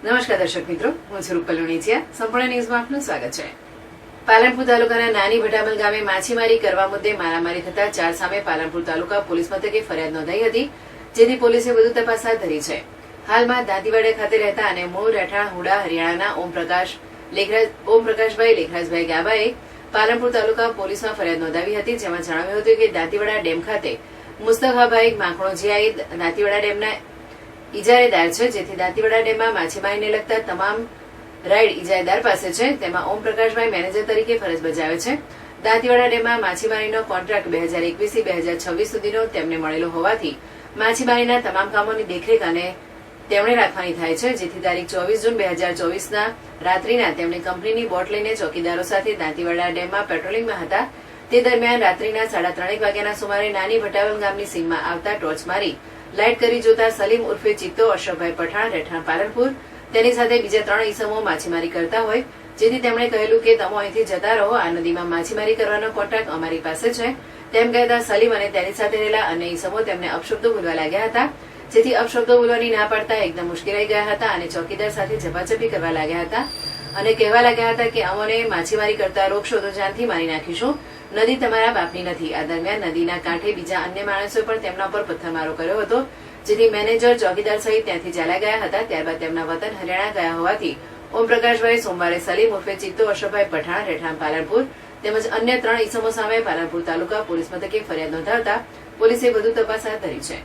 નમસ્કાર દર્શક મિત્રો, હું છું રૂપલ લુણીચિયા. સંપૂર્ણ ન્યૂઝમાં આપનું સ્વાગત છે. પાલનપુર તાલુકાના નાની ભટામલ ગામે માછીમારી કરવા મુદ્દે મારામારી થતા 4 સામે પાલનપુર તાલુકા પોલીસ મથકે ફરિયાદ નોંધાઈ હતી, જેથી પોલીસે વધુ તપાસ હાથ ધરી છે. હાલમાં દાંતીવાડા ખાતે રહેતા અને મૂળ રહેઠાણ હુડા હરિયાણાના ઓમપ્રકાશભાઈ લેખરાજભાઈ ગાબાએ પાલનપુર તાલુકા પોલીસમાં ફરિયાદ નોંધાવી હતી, જેમાં જણાવ્યું હતું કે દાંતીવાડા ડેમ ખાતે મુસ્તફાભાઈ માખણોજીયાએ દાંતીવાડા ડેમના ઇજારેદાર છે, જેથી દાંતીવાડા ડેમમાં માછીમારીને લગતા તમામ રાઇડ ઇજારેદાર પાસે છે. તેમાં ઓમપ્રકાશભાઈ મેનેજર તરીકે ફરજ બજાવે છે. દાંતીવાડા ડેમમાં માછીમારીનો કોન્ટ્રાક્ટ 2021 થી 2026 સુધીનો તેમને મળેલો હોવાથી માછીમારીના તમામ કામોની દેખરેખ અને તેમણે રાખવાની થાય છે, જેથી તારીખ 24 જૂન 2024ના રાત્રિના તેમણે કંપનીની બોટ લઈને ચોકીદારો સાથે દાંતીવાડા ડેમમાં પેટ્રોલિંગમાં હતા. તે દરમિયાન રાત્રિના 3:30 વાગ્યાના સુમારે નાની ભટાવલ ગામની સીમમાં આવતા ટોર્ચ મારી લાઇટ કરી જોતા સલીમ ઉર્ફે ચિત્તો અશરફભાઈ પઠાણ રહેઠાણ પાલનપુર તેની સાથે બીજા 3 ઈસમો માછીમારી કરતા હોય, જેથી તેમણે કહેલું કે તમે અહીંથી જતા રહો, આ નદીમાં માછીમારી કરવાનો કોન્ટ્રાક્ટ અમારી પાસે છે. તેમ કહેતા સલીમ અને તેની સાથે રહેલા અન્ય ઈસમો તેમને અપશબ્દો બોલવા લાગ્યા હતા, જેથી અપશબ્દો બોલવાની ના પાડતા એકદમ મુશ્કેલાઈ ગયા હતા અને ચોકીદાર સાથે ઝપાઝપી કરવા લાગ્યા હતા અને કહેવા લાગ્યા હતા કે અમોને માછીમારી કરતા રોકશો તો જાનથી મારી નાખીશું, નદી તમારા બાપની નથી. આ દરમિયાન નદીના કાંઠે બીજા અન્ય માણસોએ પણ તેમના પર પથ્થરમારો કર્યો હતો, જેથી મેનેજર ચોકીદાર સહિત ત્યાંથી ચાલ્યા ગયા હતા. ત્યારબાદ તેમના વતન હરિયાણા ગયા હોવાથી ઓમપ્રકાશભાઈ સોમવારે સલીમ ઉર્ફે ચિત્તો અશરફભાઈ પઠાણ રહેઠાણ પાલનપુર તેમજ અન્ય 3 ઈસમો સામે પાલનપુર તાલુકા પોલીસ મથકે ફરિયાદ નોંધાવતા પોલીસે વધુ તપાસ હાથ ધરી છે.